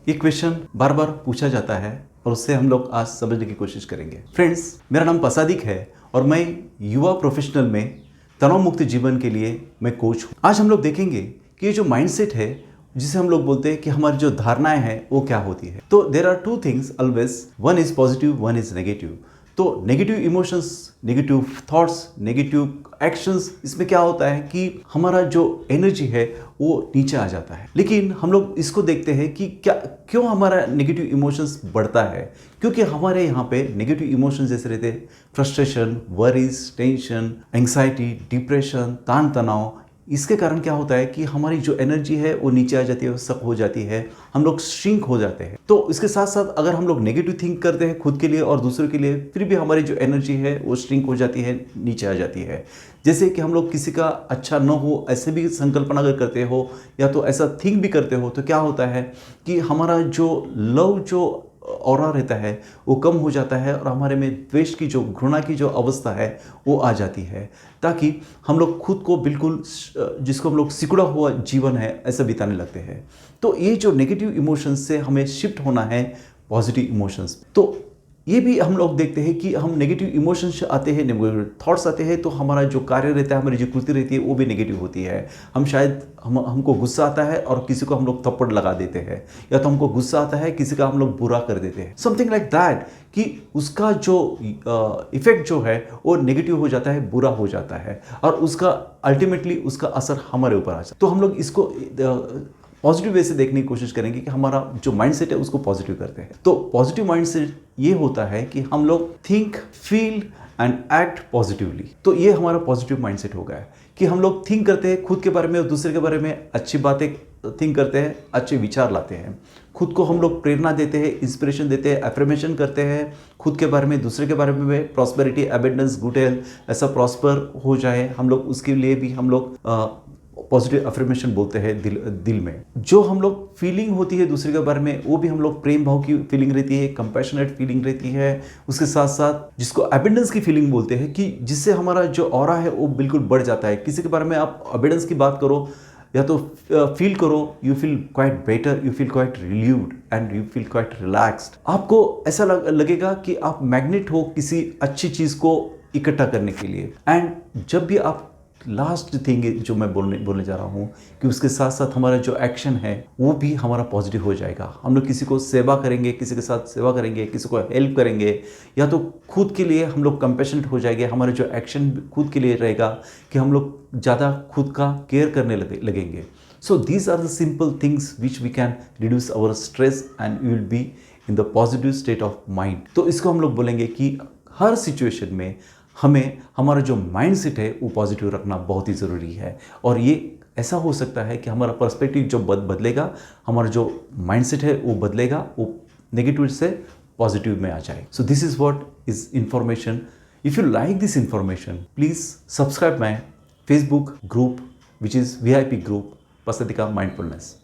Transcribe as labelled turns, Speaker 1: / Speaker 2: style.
Speaker 1: ये क्वेश्चन बार बार पूछा जाता है और उससे हम लोग आज समझने की कोशिश करेंगे। फ्रेंड्स, मेरा नाम पसादिक है और मैं युवा प्रोफेशनल में तनाव मुक्त जीवन के लिए मैं कोच हूँ। आज हम लोग देखेंगे कि ये जो माइंडसेट है जिसे हम लोग बोलते हैं कि हमारी जो धारणाएं हैं वो क्या होती है। तो there are two things always, one is positive, one is negative. तो negative emotions, negative thoughts, negative actions, इसमें क्या होता है कि हमारा जो एनर्जी है वो नीचे आ जाता है। लेकिन हम लोग इसको देखते हैं कि क्यों हमारा नेगेटिव इमोशंस बढ़ता है। क्योंकि हमारे यहाँ पे नेगेटिव इमोशंस जैसे रहते हैं frustration, worries, tension, anxiety, depression, तान तनाव। इसके कारण क्या होता है कि हमारी जो एनर्जी है वो नीचे आ जाती है, सक हो जाती है, हम लोग श्रिंक हो जाते हैं। तो इसके साथ साथ अगर हम लोग नेगेटिव थिंक करते हैं खुद के लिए और दूसरों के लिए, फिर भी हमारी जो एनर्जी है वो श्रिंक हो जाती है, नीचे आ जाती है। जैसे कि हम लोग किसी का अच्छा न हो ऐसे भी संकल्पना अगर करते हो या तो ऐसा थिंक भी करते हो तो क्या होता है कि हमारा जो लव जो ऑरा रहता है वो कम हो जाता है और हमारे में द्वेष की जो, घृणा की जो अवस्था है वो आ जाती है, ताकि हम लोग खुद को बिल्कुल, जिसको हम लोग सिकुड़ा हुआ जीवन है, ऐसा बिताने लगते हैं। तो ये जो नेगेटिव इमोशंस से हमें शिफ्ट होना है पॉजिटिव इमोशंस। तो ये भी हम लोग देखते हैं कि हम नेगेटिव इमोशंस आते हैं, नेगेटिव थॉट्स आते हैं तो हमारा जो कार्य रहता है, हमारी जो कृति रहती है वो भी नेगेटिव होती है। हम शायद हमको गुस्सा आता है और किसी को हम लोग थप्पड़ लगा देते हैं, या तो हमको गुस्सा आता है किसी का हम लोग बुरा कर देते हैं, समथिंग लाइक दैट, कि उसका जो इफेक्ट जो है वो नेगेटिव हो जाता है, बुरा हो जाता है और उसका अल्टीमेटली उसका असर हमारे ऊपर आ जाता है। तो हम लोग इसको पॉजिटिव वे से देखने की कोशिश करेंगे कि हमारा जो माइंडसेट है उसको पॉजिटिव करते हैं। तो पॉजिटिव माइंडसेट ये होता है कि हम लोग think, feel and act positively. तो ये हमारा पॉजिटिव माइंडसेट हो गया है कि हम लोग थिंक करते हैं खुद के बारे में और दूसरे के बारे में अच्छी बातें थिंक करते हैं, अच्छे विचार लाते हैं, खुद को हम लोग प्रेरणा देते हैं, इंस्पिरेशन देते हैं, एफर्मेशन करते हैं खुद के बारे में, दूसरे के बारे में, प्रॉस्पेरिटी, एबेंडेंस, गुड हेल्थ, ऐसा प्रॉस्पर हो जाए हम लोग, उसके लिए भी हम लोग पॉजिटिव अफर्मेशन बोलते हैं दिल में। जो हम लोग फीलिंग होती है दूसरे के बारे में वो भी हम लोग प्रेम भाव की फीलिंग रहती है, कंपैशनेट फीलिंग रहती है। उसके साथ साथ जिसको एबेंडेंस की फीलिंग बोलते हैं कि जिससे हमारा जो ऑरा है वो बिल्कुल बढ़ जाता है। किसी के बारे में आप एबेंडेंस की बात करो या तो फील करो, you feel quite better, you feel quite relieved and you feel quite relaxed. आपको ऐसा लगेगा कि आप मैग्नेट हो किसी अच्छी चीज़ को इकट्ठा करने के लिए। एंड जब भी आप, लास्ट थिंग जो मैं बोलने जा रहा हूँ कि उसके साथ साथ हमारा जो एक्शन है वो भी हमारा पॉजिटिव हो जाएगा। हम लोग किसी को सेवा करेंगे, किसी के साथ सेवा करेंगे, किसी को हेल्प करेंगे, या तो खुद के लिए हम लोग कंपैशनेट हो जाएंगे। हमारा जो एक्शन खुद के लिए रहेगा कि हम लोग ज़्यादा खुद का केयर करने लगेंगे। So these are the simple things which we can reduce our stress and you will be in the positive state of mind. तो इसको हम लोग बोलेंगे कि हर सिचुएशन में हमें हमारा जो माइंडसेट है वो पॉजिटिव रखना बहुत ही ज़रूरी है। और ये ऐसा हो सकता है कि हमारा पर्सपेक्टिव जो बदलेगा, हमारा जो माइंडसेट है वो बदलेगा, वो नेगेटिव से पॉजिटिव में आ जाए। So this is what is information. If you like this information, please subscribe my Facebook group which is VIP group पसादिका माइंडफुलनेस।